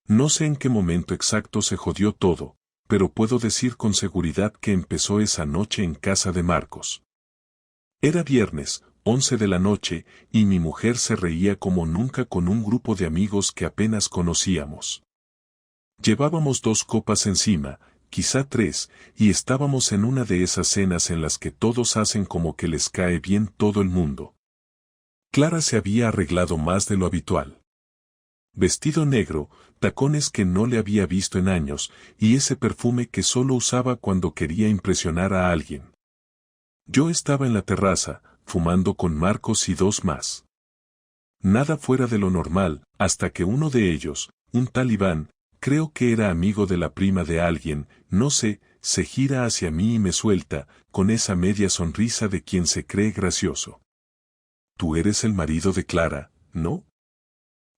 No sé en qué momento exacto se jodió todo, pero puedo decir con seguridad que empezó esa noche en casa de Marcos. Era viernes, 11 de la noche, y mi mujer se reía como nunca con un grupo de amigos que apenas conocíamos. Llevábamos 2 copas encima, quizá 3, y estábamos en una de esas cenas en las que todos hacen como que les cae bien todo el mundo. Clara se había arreglado más de lo habitual. Vestido negro, tacones que no le había visto en años, y ese perfume que solo usaba cuando quería impresionar a alguien. Yo estaba en la terraza, fumando con Marcos y 2 más. Nada fuera de lo normal, hasta que uno de ellos, un tal Iván, creo que era amigo de la prima de alguien, no sé, se gira hacia mí y me suelta, con esa media sonrisa de quien se cree gracioso. Tú eres el marido de Clara, ¿no?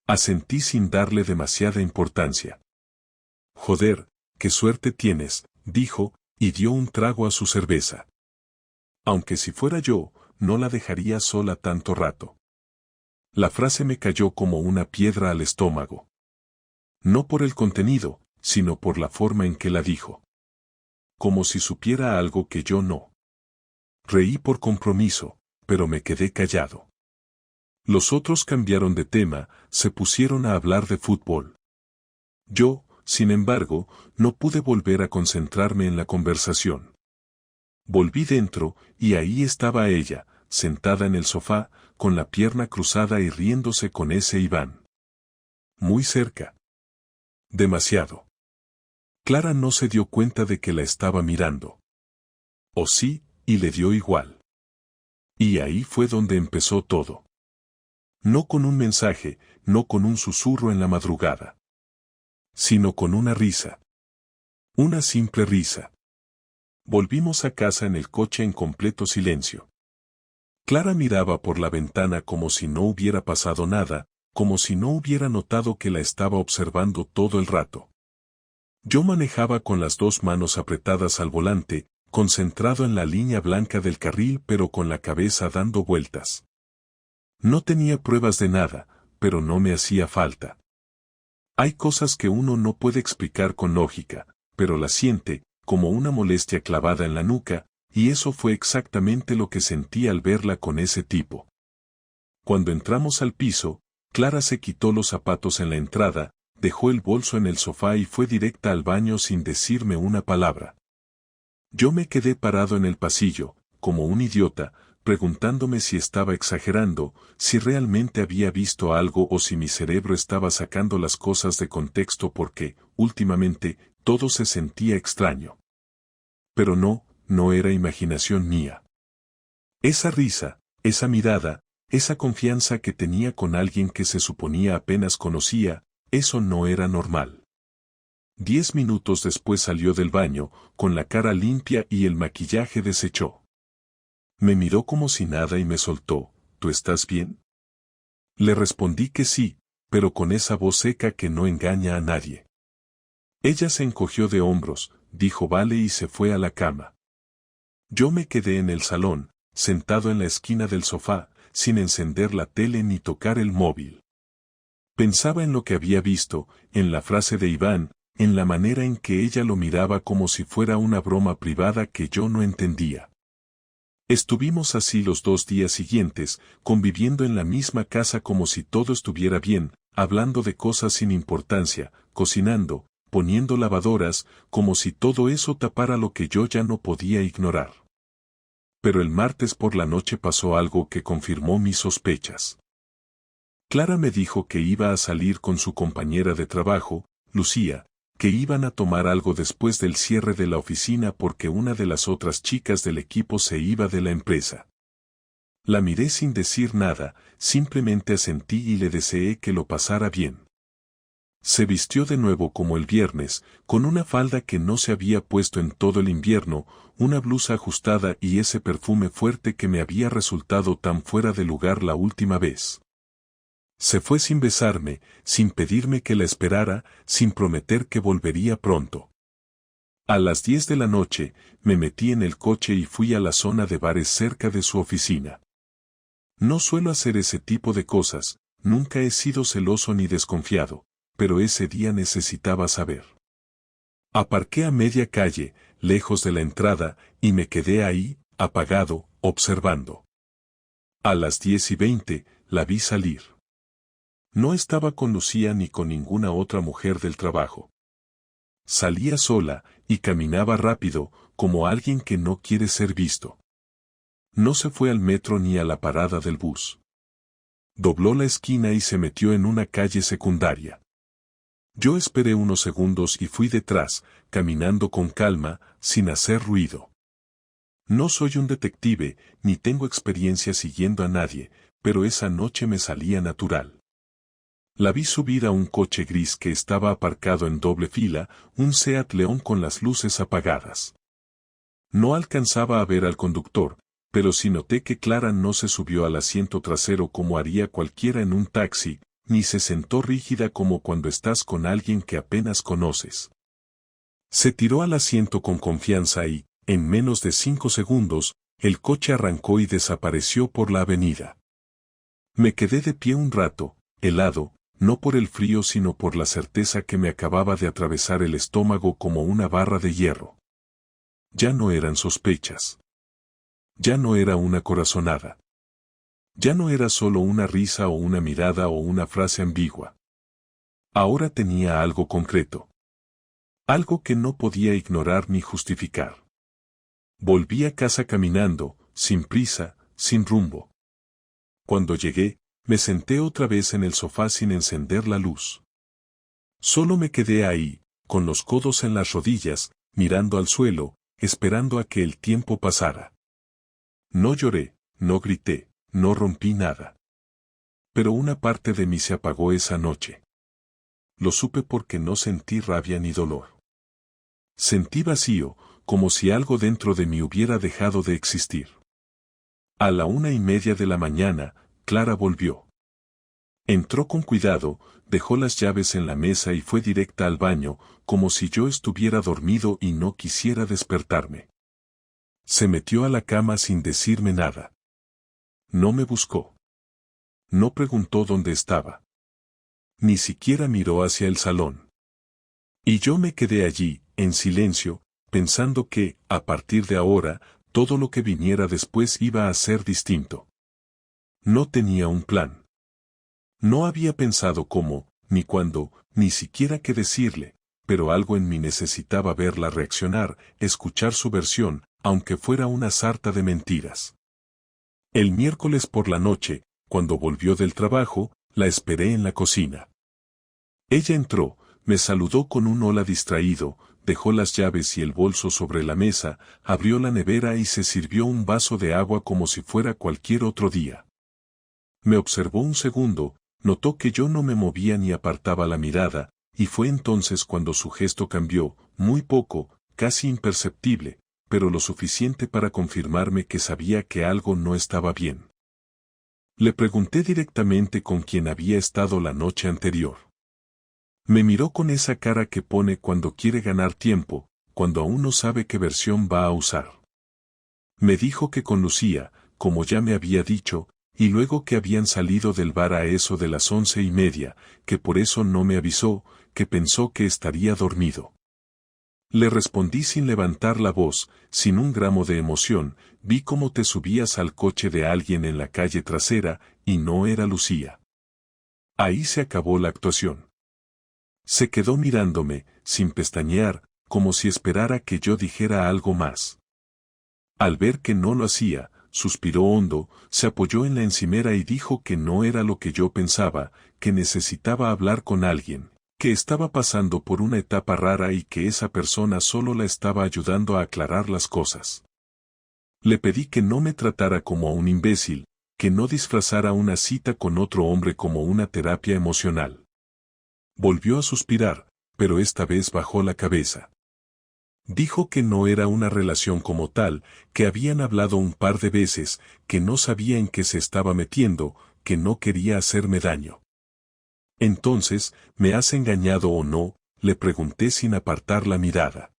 Asentí sin darle demasiada importancia. Joder, qué suerte tienes, dijo, y dio un trago a su cerveza. Aunque si fuera yo, no la dejaría sola tanto rato. La frase me cayó como una piedra al estómago. No por el contenido, sino por la forma en que la dijo. Como si supiera algo que yo no. Reí por compromiso, pero me quedé callado. Los otros cambiaron de tema, se pusieron a hablar de fútbol. Yo, sin embargo, no pude volver a concentrarme en la conversación. Volví dentro, y ahí estaba ella, sentada en el sofá, con la pierna cruzada y riéndose con ese Iván. Muy cerca. Demasiado. Clara no se dio cuenta de que la estaba mirando. O sí, y le dio igual. Y ahí fue donde empezó todo. No con un mensaje, no con un susurro en la madrugada. Sino con una risa. Una simple risa. Volvimos a casa en el coche en completo silencio. Clara miraba por la ventana como si no hubiera pasado nada, como si no hubiera notado que la estaba observando todo el rato. Yo manejaba con las 2 manos apretadas al volante, concentrado en la línea blanca del carril pero con la cabeza dando vueltas. No tenía pruebas de nada, pero no me hacía falta. Hay cosas que uno no puede explicar con lógica, pero las siente, como una molestia clavada en la nuca, y eso fue exactamente lo que sentí al verla con ese tipo. Cuando entramos al piso, Clara se quitó los zapatos en la entrada, dejó el bolso en el sofá y fue directa al baño sin decirme una palabra. Yo me quedé parado en el pasillo, como un idiota, preguntándome si estaba exagerando, si realmente había visto algo o si mi cerebro estaba sacando las cosas de contexto porque, últimamente, todo se sentía extraño. Pero no era imaginación mía. Esa risa, esa mirada, esa confianza que tenía con alguien que se suponía apenas conocía, eso no era normal. 10 minutos después salió del baño, con la cara limpia y el maquillaje deshecho. Me miró como si nada y me soltó, ¿tú estás bien? Le respondí que sí, pero con esa voz seca que no engaña a nadie. Ella se encogió de hombros, dijo vale y se fue a la cama. Yo me quedé en el salón, sentado en la esquina del sofá, sin encender la tele ni tocar el móvil. Pensaba en lo que había visto, en la frase de Iván, en la manera en que ella lo miraba como si fuera una broma privada que yo no entendía. Estuvimos así los 2 días siguientes, conviviendo en la misma casa como si todo estuviera bien, hablando de cosas sin importancia, cocinando, poniendo lavadoras, como si todo eso tapara lo que yo ya no podía ignorar. Pero el martes por la noche pasó algo que confirmó mis sospechas. Clara me dijo que iba a salir con su compañera de trabajo, Lucía, que iban a tomar algo después del cierre de la oficina porque una de las otras chicas del equipo se iba de la empresa. La miré sin decir nada, simplemente asentí y le deseé que lo pasara bien. Se vistió de nuevo como el viernes, con una falda que no se había puesto en todo el invierno, una blusa ajustada y ese perfume fuerte que me había resultado tan fuera de lugar la última vez. Se fue sin besarme, sin pedirme que la esperara, sin prometer que volvería pronto. A las 10 de la noche, me metí en el coche y fui a la zona de bares cerca de su oficina. No suelo hacer ese tipo de cosas, nunca he sido celoso ni desconfiado, pero ese día necesitaba saber. Aparqué a media calle, lejos de la entrada, y me quedé ahí, apagado, observando. A las 10:20, la vi salir. No estaba con Lucía ni con ninguna otra mujer del trabajo. Salía sola, y caminaba rápido, como alguien que no quiere ser visto. No se fue al metro ni a la parada del bus. Dobló la esquina y se metió en una calle secundaria. Yo esperé unos segundos y fui detrás, caminando con calma, sin hacer ruido. No soy un detective, ni tengo experiencia siguiendo a nadie, pero esa noche me salía natural. La vi subir a un coche gris que estaba aparcado en doble fila, un Seat León con las luces apagadas. No alcanzaba a ver al conductor, pero sí noté que Clara no se subió al asiento trasero como haría cualquiera en un taxi, ni se sentó rígida como cuando estás con alguien que apenas conoces. Se tiró al asiento con confianza y, en menos de 5 segundos, el coche arrancó y desapareció por la avenida. Me quedé de pie un rato, helado, no por el frío sino por la certeza que me acababa de atravesar el estómago como una barra de hierro. Ya no eran sospechas. Ya no era una corazonada. Ya no era solo una risa o una mirada o una frase ambigua. Ahora tenía algo concreto. Algo que no podía ignorar ni justificar. Volví a casa caminando, sin prisa, sin rumbo. Cuando llegué, me senté otra vez en el sofá sin encender la luz. Solo me quedé ahí, con los codos en las rodillas, mirando al suelo, esperando a que el tiempo pasara. No lloré, no grité. No rompí nada. Pero una parte de mí se apagó esa noche. Lo supe porque no sentí rabia ni dolor. Sentí vacío, como si algo dentro de mí hubiera dejado de existir. A la 1:30 de la mañana, Clara volvió. Entró con cuidado, dejó las llaves en la mesa y fue directa al baño, como si yo estuviera dormido y no quisiera despertarme. Se metió a la cama sin decirme nada. No me buscó. No preguntó dónde estaba. Ni siquiera miró hacia el salón. Y yo me quedé allí, en silencio, pensando que, a partir de ahora, todo lo que viniera después iba a ser distinto. No tenía un plan. No había pensado cómo, ni cuándo, ni siquiera qué decirle, pero algo en mí necesitaba verla reaccionar, escuchar su versión, aunque fuera una sarta de mentiras. El miércoles por la noche, cuando volvió del trabajo, la esperé en la cocina. Ella entró, me saludó con un hola distraído, dejó las llaves y el bolso sobre la mesa, abrió la nevera y se sirvió un vaso de agua como si fuera cualquier otro día. Me observó un segundo, notó que yo no me movía ni apartaba la mirada, y fue entonces cuando su gesto cambió, muy poco, casi imperceptible, pero lo suficiente para confirmarme que sabía que algo no estaba bien. Le pregunté directamente con quién había estado la noche anterior. Me miró con esa cara que pone cuando quiere ganar tiempo, cuando aún no sabe qué versión va a usar. Me dijo que con Lucía, como ya me había dicho, y luego que habían salido del bar a eso de las 11:30, que por eso no me avisó, que pensó que estaría dormido. Le respondí sin levantar la voz, sin un gramo de emoción, vi cómo te subías al coche de alguien en la calle trasera, y no era Lucía. Ahí se acabó la actuación. Se quedó mirándome, sin pestañear, como si esperara que yo dijera algo más. Al ver que no lo hacía, suspiró hondo, se apoyó en la encimera y dijo que no era lo que yo pensaba, que necesitaba hablar con alguien, que estaba pasando por una etapa rara y que esa persona solo la estaba ayudando a aclarar las cosas. Le pedí que no me tratara como a un imbécil, que no disfrazara una cita con otro hombre como una terapia emocional. Volvió a suspirar, pero esta vez bajó la cabeza. Dijo que no era una relación como tal, que habían hablado un par de veces, que no sabía en qué se estaba metiendo, que no quería hacerme daño. Entonces, ¿me has engañado o no?, le pregunté sin apartar la mirada.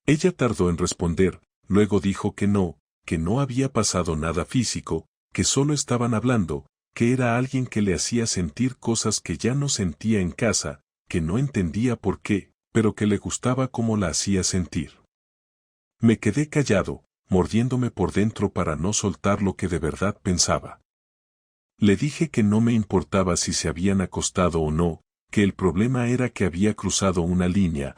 Ella tardó en responder, luego dijo que no había pasado nada físico, que solo estaban hablando, que era alguien que le hacía sentir cosas que ya no sentía en casa, que no entendía por qué, pero que le gustaba cómo la hacía sentir. Me quedé callado, mordiéndome por dentro para no soltar lo que de verdad pensaba. Le dije que no me importaba si se habían acostado o no, que el problema era que había cruzado una línea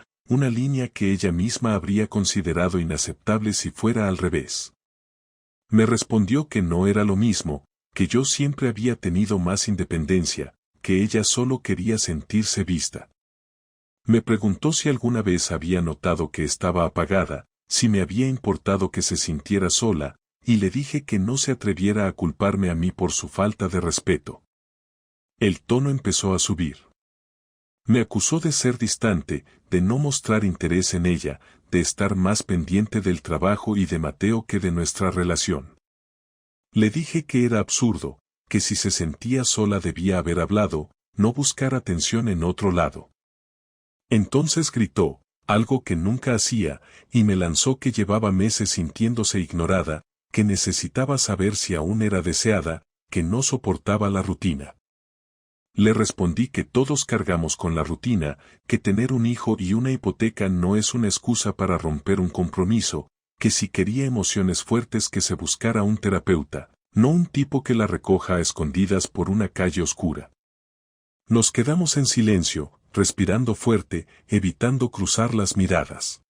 que ella misma habría considerado inaceptable si fuera al revés. Me respondió que no era lo mismo, que yo siempre había tenido más independencia, que ella solo quería sentirse vista. Me preguntó si alguna vez había notado que estaba apagada, si me había importado que se sintiera sola, y le dije que no se atreviera a culparme a mí por su falta de respeto. El tono empezó a subir. Me acusó de ser distante, de no mostrar interés en ella, de estar más pendiente del trabajo y de Mateo que de nuestra relación. Le dije que era absurdo, que si se sentía sola debía haber hablado, no buscar atención en otro lado. Entonces gritó, algo que nunca hacía, y me lanzó que llevaba meses sintiéndose ignorada, que necesitaba saber si aún era deseada, que no soportaba la rutina. Le respondí que todos cargamos con la rutina, que tener un hijo y una hipoteca no es una excusa para romper un compromiso, que si quería emociones fuertes que se buscara un terapeuta, no un tipo que la recoja a escondidas por una calle oscura. Nos quedamos en silencio, respirando fuerte, evitando cruzar las miradas.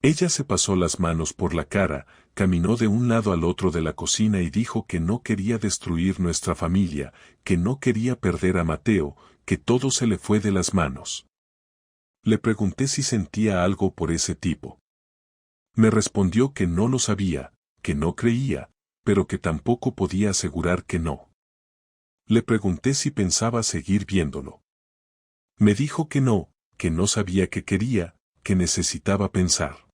Ella se pasó las manos por la cara, caminó de un lado al otro de la cocina y dijo que no quería destruir nuestra familia, que no quería perder a Mateo, que todo se le fue de las manos. Le pregunté si sentía algo por ese tipo. Me respondió que no lo sabía, que no creía, pero que tampoco podía asegurar que no. Le pregunté si pensaba seguir viéndolo. Me dijo que no sabía qué quería, que necesitaba pensar.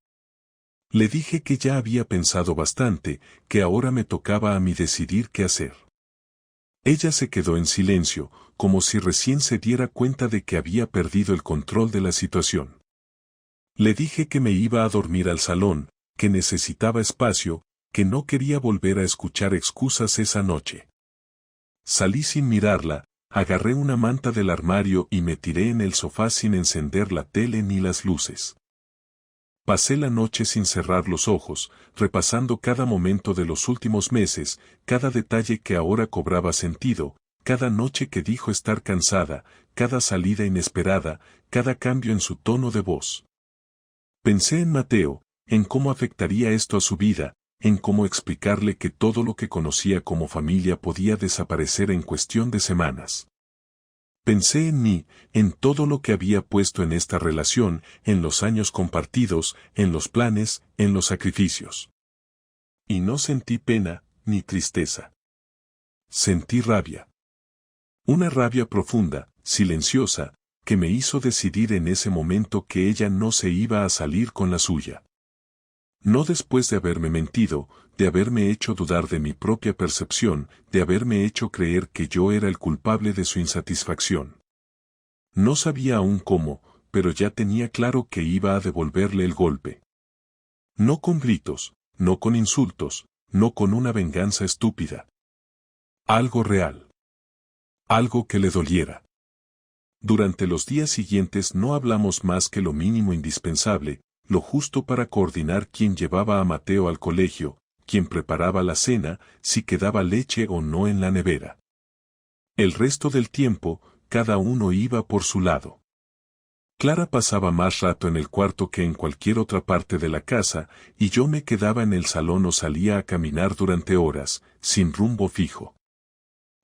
Le dije que ya había pensado bastante, que ahora me tocaba a mí decidir qué hacer. Ella se quedó en silencio, como si recién se diera cuenta de que había perdido el control de la situación. Le dije que me iba a dormir al salón, que necesitaba espacio, que no quería volver a escuchar excusas esa noche. Salí sin mirarla, agarré una manta del armario y me tiré en el sofá sin encender la tele ni las luces. Pasé la noche sin cerrar los ojos, repasando cada momento de los últimos meses, cada detalle que ahora cobraba sentido, cada noche que dijo estar cansada, cada salida inesperada, cada cambio en su tono de voz. Pensé en Mateo, en cómo afectaría esto a su vida, en cómo explicarle que todo lo que conocía como familia podía desaparecer en cuestión de semanas. Pensé en mí, en todo lo que había puesto en esta relación, en los años compartidos, en los planes, en los sacrificios. Y no sentí pena, ni tristeza. Sentí rabia. Una rabia profunda, silenciosa, que me hizo decidir en ese momento que ella no se iba a salir con la suya. No después de haberme mentido, de haberme hecho dudar de mi propia percepción, de haberme hecho creer que yo era el culpable de su insatisfacción. No sabía aún cómo, pero ya tenía claro que iba a devolverle el golpe. No con gritos, no con insultos, no con una venganza estúpida. Algo real. Algo que le doliera. Durante los días siguientes no hablamos más que lo mínimo indispensable, lo justo para coordinar quién llevaba a Mateo al colegio, quién preparaba la cena, si quedaba leche o no en la nevera. El resto del tiempo, cada uno iba por su lado. Clara pasaba más rato en el cuarto que en cualquier otra parte de la casa, y yo me quedaba en el salón o salía a caminar durante horas, sin rumbo fijo.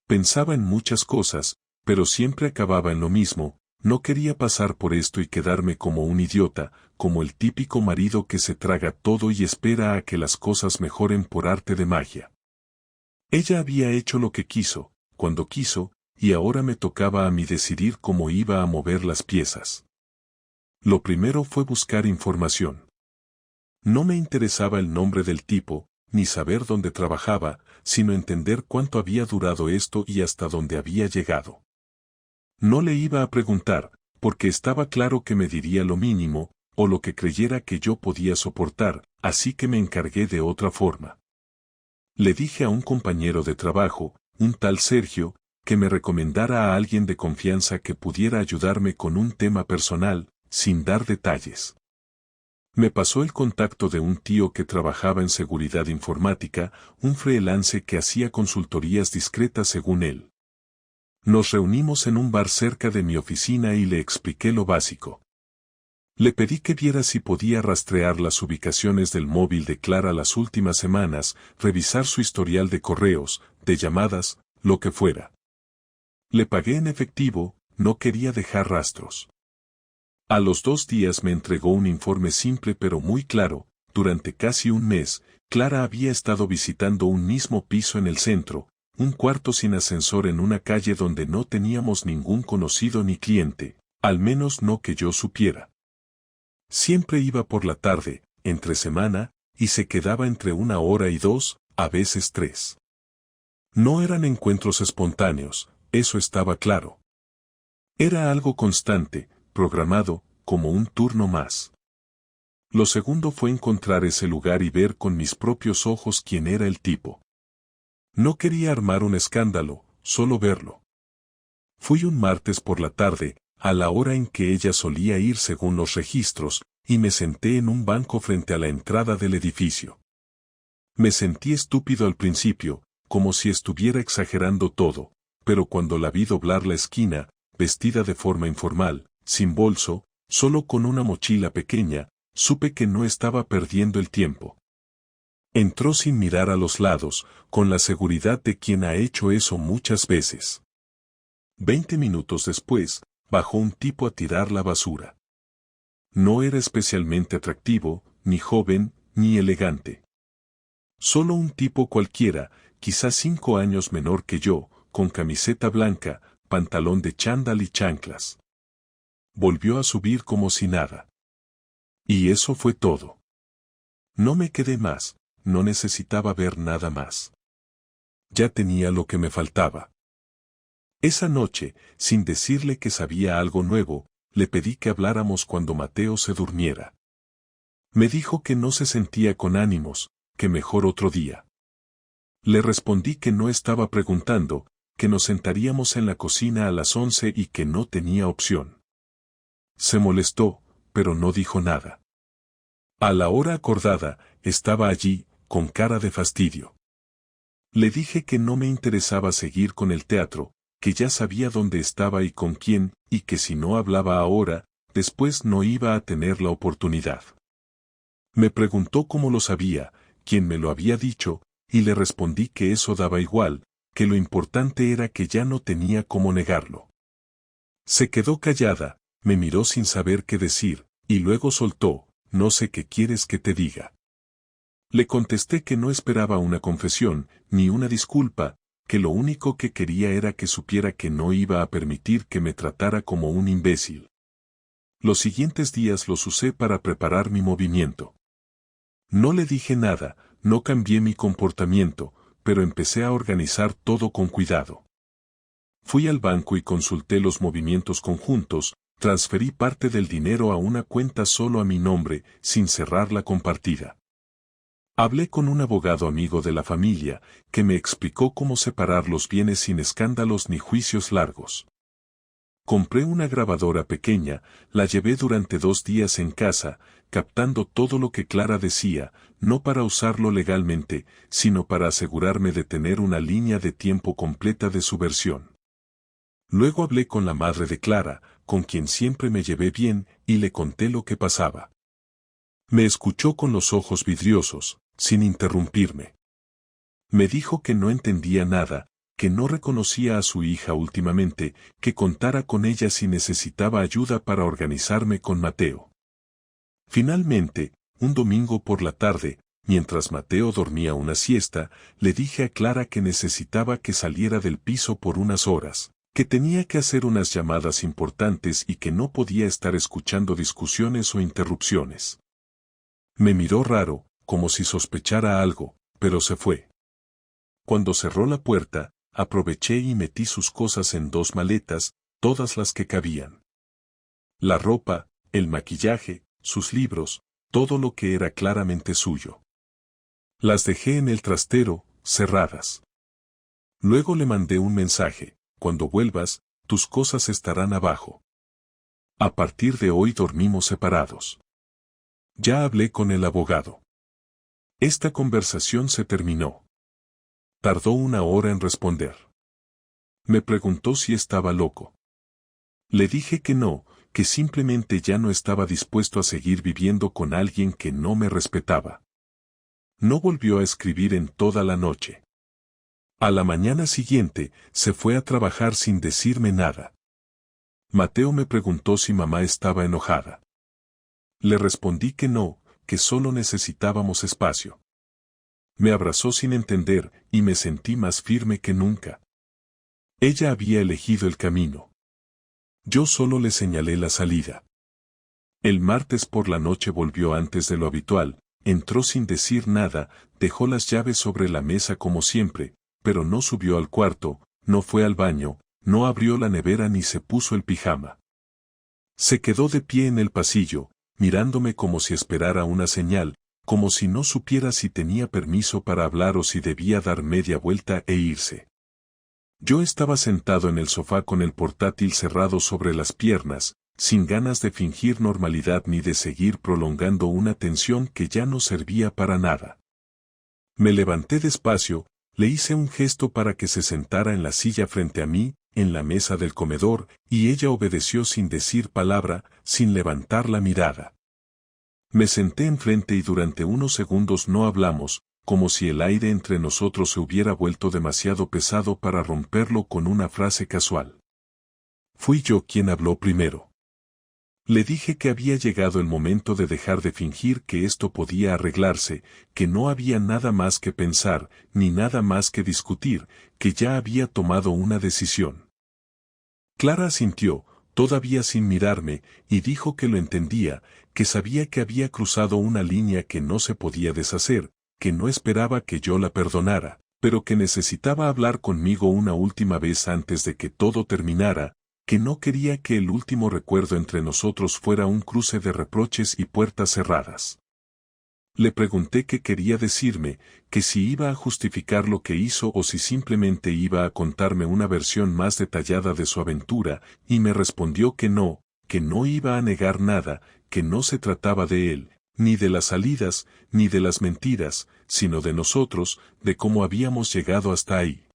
Pensaba en muchas cosas, pero siempre acababa en lo mismo. No quería pasar por esto y quedarme como un idiota, como el típico marido que se traga todo y espera a que las cosas mejoren por arte de magia. Ella había hecho lo que quiso, cuando quiso, y ahora me tocaba a mí decidir cómo iba a mover las piezas. Lo primero fue buscar información. No me interesaba el nombre del tipo, ni saber dónde trabajaba, sino entender cuánto había durado esto y hasta dónde había llegado. No le iba a preguntar, porque estaba claro que me diría lo mínimo, o lo que creyera que yo podía soportar, así que me encargué de otra forma. Le dije a un compañero de trabajo, un tal Sergio, que me recomendara a alguien de confianza que pudiera ayudarme con un tema personal, sin dar detalles. Me pasó el contacto de un tío que trabajaba en seguridad informática, un freelance que hacía consultorías discretas según él. Nos reunimos en un bar cerca de mi oficina y le expliqué lo básico. Le pedí que viera si podía rastrear las ubicaciones del móvil de Clara las últimas semanas, revisar su historial de correos, de llamadas, lo que fuera. Le pagué en efectivo, no quería dejar rastros. A los 2 días me entregó un informe simple pero muy claro. Durante casi un mes, Clara había estado visitando un mismo piso en el centro, un cuarto sin ascensor en una calle donde no teníamos ningún conocido ni cliente, al menos no que yo supiera. Siempre iba por la tarde, entre semana, y se quedaba entre 1 hora y 2, a veces 3. No eran encuentros espontáneos, eso estaba claro. Era algo constante, programado, como un turno más. Lo segundo fue encontrar ese lugar y ver con mis propios ojos quién era el tipo. No quería armar un escándalo, solo verlo. Fui un martes por la tarde, a la hora en que ella solía ir según los registros, y me senté en un banco frente a la entrada del edificio. Me sentí estúpido al principio, como si estuviera exagerando todo, pero cuando la vi doblar la esquina, vestida de forma informal, sin bolso, solo con una mochila pequeña, supe que no estaba perdiendo el tiempo. Entró sin mirar a los lados, con la seguridad de quien ha hecho eso muchas veces. 20 minutos después, bajó un tipo a tirar la basura. No era especialmente atractivo, ni joven, ni elegante. Solo un tipo cualquiera, quizás 5 años menor que yo, con camiseta blanca, pantalón de chándal y chanclas. Volvió a subir como si nada. Y eso fue todo. No me quedé más, no necesitaba ver nada más. Ya tenía lo que me faltaba. Esa noche, sin decirle que sabía algo nuevo, le pedí que habláramos cuando Mateo se durmiera. Me dijo que no se sentía con ánimos, que mejor otro día. Le respondí que no estaba preguntando, que nos sentaríamos en la cocina a las 11 y que no tenía opción. Se molestó, pero no dijo nada. A la hora acordada, estaba allí, con cara de fastidio. Le dije que no me interesaba seguir con el teatro, que ya sabía dónde estaba y con quién, y que si no hablaba ahora, después no iba a tener la oportunidad. Me preguntó cómo lo sabía, quién me lo había dicho, y le respondí que eso daba igual, que lo importante era que ya no tenía cómo negarlo. Se quedó callada, me miró sin saber qué decir, y luego soltó, no sé qué quieres que te diga. Le contesté que no esperaba una confesión, ni una disculpa, que lo único que quería era que supiera que no iba a permitir que me tratara como un imbécil. Los siguientes días los usé para preparar mi movimiento. No le dije nada, no cambié mi comportamiento, pero empecé a organizar todo con cuidado. Fui al banco y consulté los movimientos conjuntos, transferí parte del dinero a una cuenta solo a mi nombre, sin cerrar la compartida. Hablé con un abogado amigo de la familia, que me explicó cómo separar los bienes sin escándalos ni juicios largos. Compré una grabadora pequeña, la llevé durante 2 días en casa, captando todo lo que Clara decía, no para usarlo legalmente, sino para asegurarme de tener una línea de tiempo completa de su versión. Luego hablé con la madre de Clara, con quien siempre me llevé bien, y le conté lo que pasaba. Me escuchó con los ojos vidriosos, sin interrumpirme. Me dijo que no entendía nada, que no reconocía a su hija últimamente, que contara con ella si necesitaba ayuda para organizarme con Mateo. Finalmente, un domingo por la tarde, mientras Mateo dormía una siesta, le dije a Clara que necesitaba que saliera del piso por unas horas, que tenía que hacer unas llamadas importantes y que no podía estar escuchando discusiones o interrupciones. Me miró raro, como si sospechara algo, pero se fue. Cuando cerró la puerta, aproveché y metí sus cosas en 2 maletas, todas las que cabían. La ropa, el maquillaje, sus libros, todo lo que era claramente suyo. Las dejé en el trastero, cerradas. Luego le mandé un mensaje, cuando vuelvas, tus cosas estarán abajo. A partir de hoy dormimos separados. Ya hablé con el abogado. Esta conversación se terminó. Tardó 1 hora en responder. Me preguntó si estaba loco. Le dije que no, que simplemente ya no estaba dispuesto a seguir viviendo con alguien que no me respetaba. No volvió a escribir en toda la noche. A la mañana siguiente, se fue a trabajar sin decirme nada. Mateo me preguntó si mamá estaba enojada. Le respondí que no, que solo necesitábamos espacio. Me abrazó sin entender y me sentí más firme que nunca. Ella había elegido el camino. Yo solo le señalé la salida. El martes por la noche volvió antes de lo habitual, entró sin decir nada, dejó las llaves sobre la mesa como siempre, pero no subió al cuarto, no fue al baño, no abrió la nevera ni se puso el pijama. Se quedó de pie en el pasillo, mirándome como si esperara una señal, como si no supiera si tenía permiso para hablar o si debía dar media vuelta e irse. Yo estaba sentado en el sofá con el portátil cerrado sobre las piernas, sin ganas de fingir normalidad ni de seguir prolongando una tensión que ya no servía para nada. Me levanté despacio, le hice un gesto para que se sentara en la silla frente a mí, en la mesa del comedor, y ella obedeció sin decir palabra, sin levantar la mirada. Me senté enfrente y durante unos segundos no hablamos, como si el aire entre nosotros se hubiera vuelto demasiado pesado para romperlo con una frase casual. Fui yo quien habló primero. Le dije que había llegado el momento de dejar de fingir que esto podía arreglarse, que no había nada más que pensar, ni nada más que discutir, que ya había tomado una decisión. Clara asintió, todavía sin mirarme, y dijo que lo entendía, que sabía que había cruzado una línea que no se podía deshacer, que no esperaba que yo la perdonara, pero que necesitaba hablar conmigo una última vez antes de que todo terminara, que no quería que el último recuerdo entre nosotros fuera un cruce de reproches y puertas cerradas. Le pregunté qué quería decirme, que si iba a justificar lo que hizo o si simplemente iba a contarme una versión más detallada de su aventura, y me respondió que no iba a negar nada, que no se trataba de él, ni de las salidas, ni de las mentiras, sino de nosotros, de cómo habíamos llegado hasta ahí.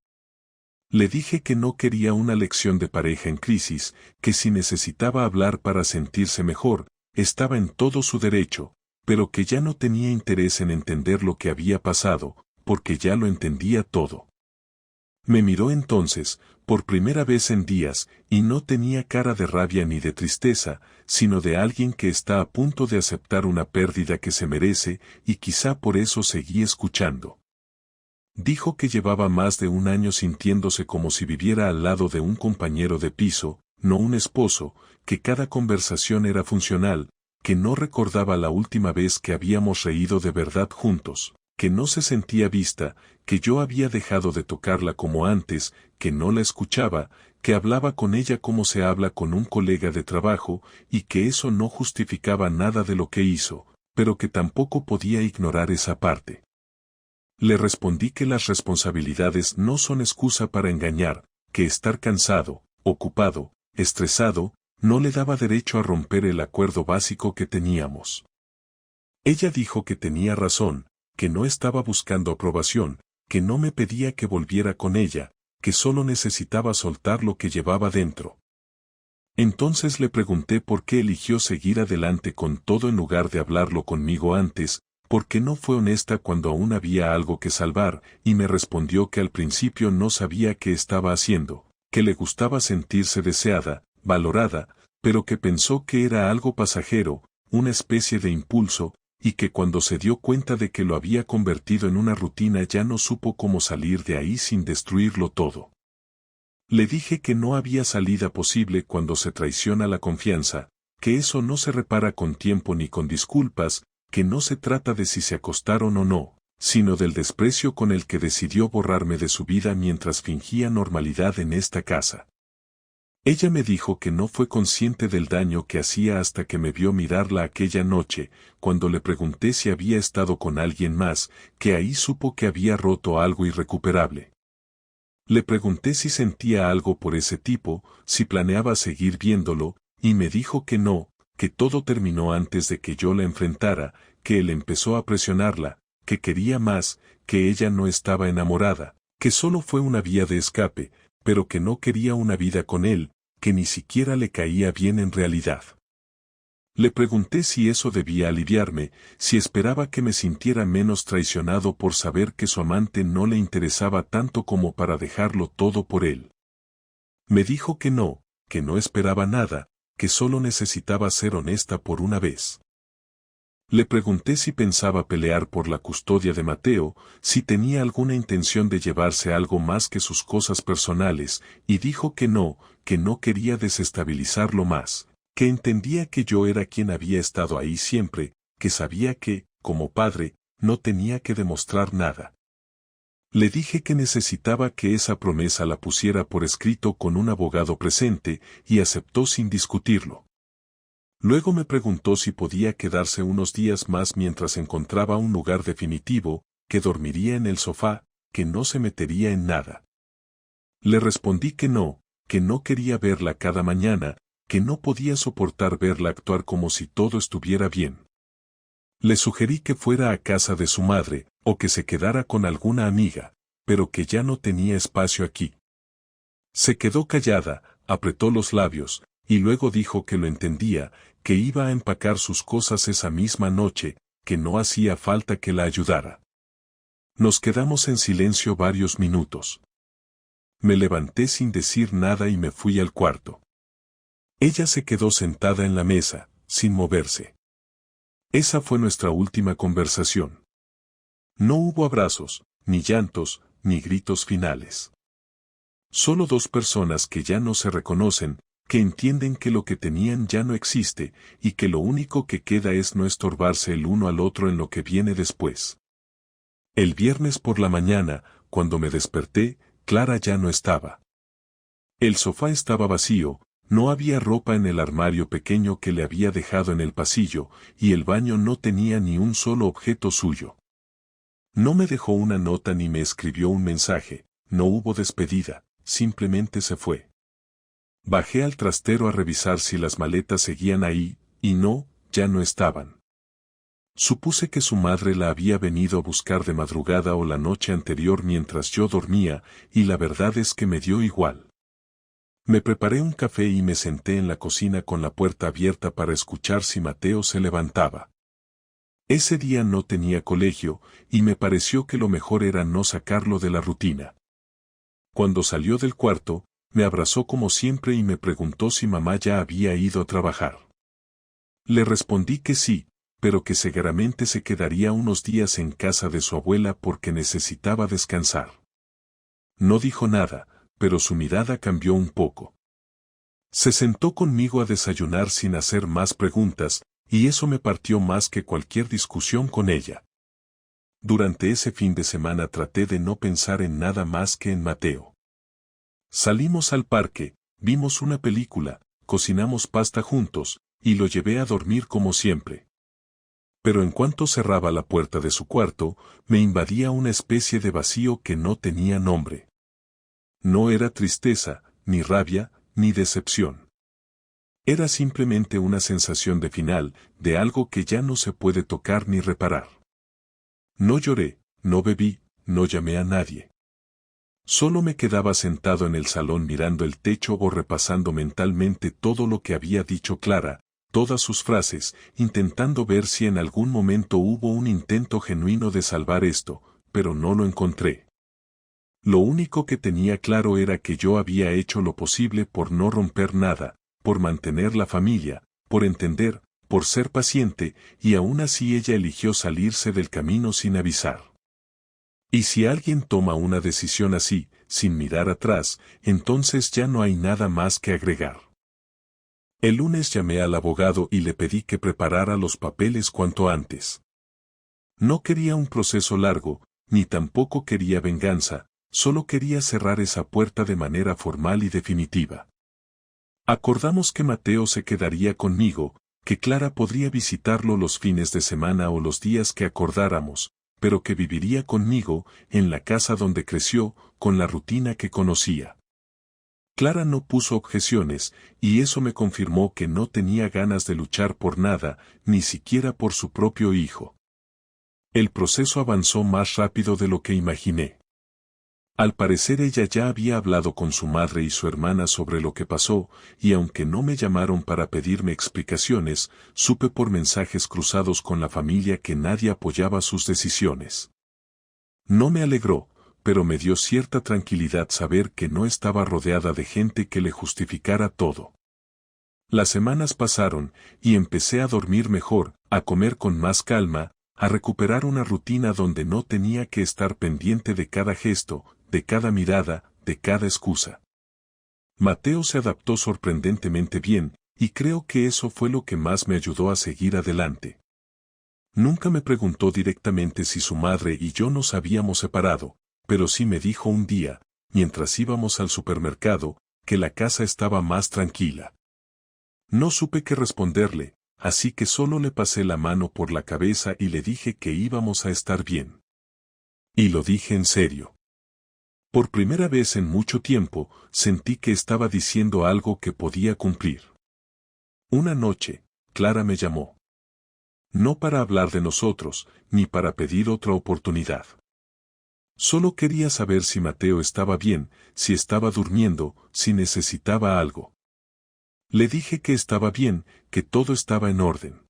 Le dije que no quería una lección de pareja en crisis, que si necesitaba hablar para sentirse mejor, estaba en todo su derecho, pero que ya no tenía interés en entender lo que había pasado, porque ya lo entendía todo. Me miró entonces, por primera vez en días, y no tenía cara de rabia ni de tristeza, sino de alguien que está a punto de aceptar una pérdida que se merece, y quizá por eso seguí escuchando. Dijo que llevaba más de 1 año sintiéndose como si viviera al lado de un compañero de piso, no un esposo, que cada conversación era funcional, que no recordaba la última vez que habíamos reído de verdad juntos, que no se sentía vista, que yo había dejado de tocarla como antes, que no la escuchaba, que hablaba con ella como se habla con un colega de trabajo, y que eso no justificaba nada de lo que hizo, pero que tampoco podía ignorar esa parte. Le respondí que las responsabilidades no son excusa para engañar, que estar cansado, ocupado, estresado, no le daba derecho a romper el acuerdo básico que teníamos. Ella dijo que tenía razón, que no estaba buscando aprobación, que no me pedía que volviera con ella, que solo necesitaba soltar lo que llevaba dentro. Entonces le pregunté por qué eligió seguir adelante con todo en lugar de hablarlo conmigo antes, porque no fue honesta cuando aún había algo que salvar, y me respondió que al principio no sabía qué estaba haciendo, que le gustaba sentirse deseada, valorada, pero que pensó que era algo pasajero, una especie de impulso, y que cuando se dio cuenta de que lo había convertido en una rutina ya no supo cómo salir de ahí sin destruirlo todo. Le dije que no había salida posible cuando se traiciona la confianza, que eso no se repara con tiempo ni con disculpas, que no se trata de si se acostaron o no, sino del desprecio con el que decidió borrarme de su vida mientras fingía normalidad en esta casa. Ella me dijo que no fue consciente del daño que hacía hasta que me vio mirarla aquella noche, cuando le pregunté si había estado con alguien más, que ahí supo que había roto algo irrecuperable. Le pregunté si sentía algo por ese tipo, si planeaba seguir viéndolo, y me dijo que no, que todo terminó antes de que yo la enfrentara, que él empezó a presionarla, que quería más, que ella no estaba enamorada, que solo fue una vía de escape, pero que no quería una vida con él, que ni siquiera le caía bien en realidad. Le pregunté si eso debía aliviarme, si esperaba que me sintiera menos traicionado por saber que su amante no le interesaba tanto como para dejarlo todo por él. Me dijo que no esperaba nada, que solo necesitaba ser honesta por una vez. Le pregunté si pensaba pelear por la custodia de Mateo, si tenía alguna intención de llevarse algo más que sus cosas personales, y dijo que no quería desestabilizarlo más, que entendía que yo era quien había estado ahí siempre, que sabía que, como padre, no tenía que demostrar nada. Le dije que necesitaba que esa promesa la pusiera por escrito con un abogado presente, y aceptó sin discutirlo. Luego me preguntó si podía quedarse unos días más mientras encontraba un lugar definitivo, que dormiría en el sofá, que no se metería en nada. Le respondí que no quería verla cada mañana, que no podía soportar verla actuar como si todo estuviera bien. Le sugerí que fuera a casa de su madre, o que se quedara con alguna amiga, pero que ya no tenía espacio aquí. Se quedó callada, apretó los labios, y luego dijo que lo entendía, que iba a empacar sus cosas esa misma noche, que no hacía falta que la ayudara. Nos quedamos en silencio varios minutos. Me levanté sin decir nada y me fui al cuarto. Ella se quedó sentada en la mesa, sin moverse. Esa fue nuestra última conversación. No hubo abrazos, ni llantos, ni gritos finales. Solo dos personas que ya no se reconocen, que entienden que lo que tenían ya no existe, y que lo único que queda es no estorbarse el uno al otro en lo que viene después. El viernes por la mañana, cuando me desperté, Clara ya no estaba. El sofá estaba vacío, no había ropa en el armario pequeño que le había dejado en el pasillo, y el baño no tenía ni un solo objeto suyo. No me dejó una nota ni me escribió un mensaje, no hubo despedida, simplemente se fue. Bajé al trastero a revisar si las maletas seguían ahí, y no, ya no estaban. Supuse que su madre la había venido a buscar de madrugada o la noche anterior mientras yo dormía, y la verdad es que me dio igual. Me preparé un café y me senté en la cocina con la puerta abierta para escuchar si Mateo se levantaba. Ese día no tenía colegio, y me pareció que lo mejor era no sacarlo de la rutina. Cuando salió del cuarto, me abrazó como siempre y me preguntó si mamá ya había ido a trabajar. Le respondí que sí, pero que seguramente se quedaría unos días en casa de su abuela porque necesitaba descansar. No dijo nada, pero su mirada cambió un poco. Se sentó conmigo a desayunar sin hacer más preguntas, y eso me partió más que cualquier discusión con ella. Durante ese fin de semana traté de no pensar en nada más que en Mateo. Salimos al parque, vimos una película, cocinamos pasta juntos, y lo llevé a dormir como siempre. Pero en cuanto cerraba la puerta de su cuarto, me invadía una especie de vacío que no tenía nombre. No era tristeza, ni rabia, ni decepción. Era simplemente una sensación de final, de algo que ya no se puede tocar ni reparar. No lloré, no bebí, no llamé a nadie. Solo me quedaba sentado en el salón mirando el techo o repasando mentalmente todo lo que había dicho Clara, todas sus frases, intentando ver si en algún momento hubo un intento genuino de salvar esto, pero no lo encontré. Lo único que tenía claro era que yo había hecho lo posible por no romper nada, por mantener la familia, por entender, por ser paciente, y aún así ella eligió salirse del camino sin avisar. Y si alguien toma una decisión así, sin mirar atrás, entonces ya no hay nada más que agregar. El lunes llamé al abogado y le pedí que preparara los papeles cuanto antes. No quería un proceso largo, ni tampoco quería venganza, solo quería cerrar esa puerta de manera formal y definitiva. Acordamos que Mateo se quedaría conmigo, que Clara podría visitarlo los fines de semana o los días que acordáramos, pero que viviría conmigo, en la casa donde creció, con la rutina que conocía. Clara no puso objeciones, y eso me confirmó que no tenía ganas de luchar por nada, ni siquiera por su propio hijo. El proceso avanzó más rápido de lo que imaginé. Al parecer ella ya había hablado con su madre y su hermana sobre lo que pasó, y aunque no me llamaron para pedirme explicaciones, supe por mensajes cruzados con la familia que nadie apoyaba sus decisiones. No me alegró, pero me dio cierta tranquilidad saber que no estaba rodeada de gente que le justificara todo. Las semanas pasaron, y empecé a dormir mejor, a comer con más calma, a recuperar una rutina donde no tenía que estar pendiente de cada gesto, de cada mirada, de cada excusa. Mateo se adaptó sorprendentemente bien, y creo que eso fue lo que más me ayudó a seguir adelante. Nunca me preguntó directamente si su madre y yo nos habíamos separado, pero sí me dijo un día, mientras íbamos al supermercado, que la casa estaba más tranquila. No supe qué responderle, así que solo le pasé la mano por la cabeza y le dije que íbamos a estar bien. Y lo dije en serio. Por primera vez en mucho tiempo, sentí que estaba diciendo algo que podía cumplir. Una noche, Clara me llamó. No para hablar de nosotros, ni para pedir otra oportunidad. Solo quería saber si Mateo estaba bien, si estaba durmiendo, si necesitaba algo. Le dije que estaba bien, que todo estaba en orden.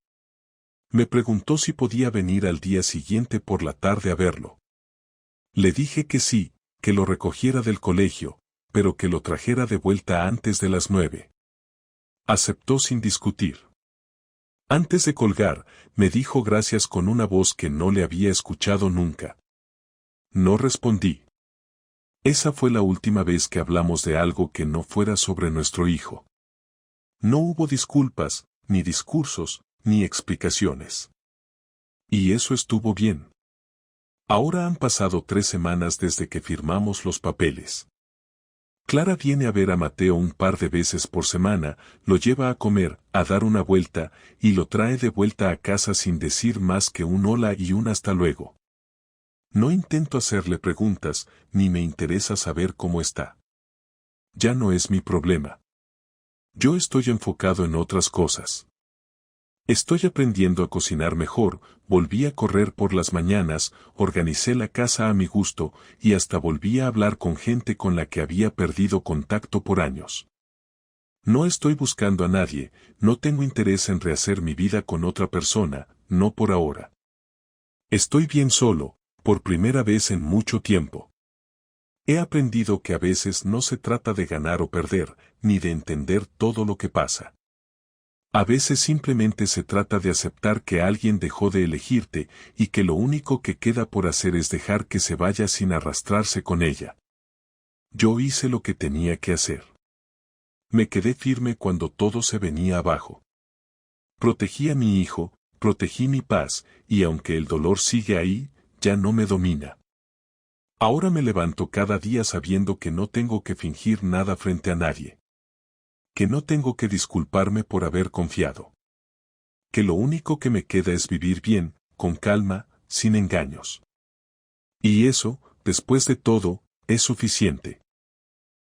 Me preguntó si podía venir al día siguiente por la tarde a verlo. Le dije que sí, que lo recogiera del colegio, pero que lo trajera de vuelta antes de las 9. Aceptó sin discutir. Antes de colgar, me dijo gracias con una voz que no le había escuchado nunca. No respondí. Esa fue la última vez que hablamos de algo que no fuera sobre nuestro hijo. No hubo disculpas, ni discursos, ni explicaciones. Y eso estuvo bien. Ahora han pasado 3 semanas desde que firmamos los papeles. Clara viene a ver a Mateo un par de veces por semana, lo lleva a comer, a dar una vuelta, y lo trae de vuelta a casa sin decir más que un hola y un hasta luego. No intento hacerle preguntas, ni me interesa saber cómo está. Ya no es mi problema. Yo estoy enfocado en otras cosas. Estoy aprendiendo a cocinar mejor, volví a correr por las mañanas, organicé la casa a mi gusto, y hasta volví a hablar con gente con la que había perdido contacto por años. No estoy buscando a nadie, no tengo interés en rehacer mi vida con otra persona, no por ahora. Estoy bien solo, por primera vez en mucho tiempo. He aprendido que a veces no se trata de ganar o perder, ni de entender todo lo que pasa. A veces simplemente se trata de aceptar que alguien dejó de elegirte y que lo único que queda por hacer es dejar que se vaya sin arrastrarse con ella. Yo hice lo que tenía que hacer. Me quedé firme cuando todo se venía abajo. Protegí a mi hijo, protegí mi paz, y aunque el dolor sigue ahí, ya no me domina. Ahora me levanto cada día sabiendo que no tengo que fingir nada frente a nadie. Que no tengo que disculparme por haber confiado. Que lo único que me queda es vivir bien, con calma, sin engaños. Y eso, después de todo, es suficiente.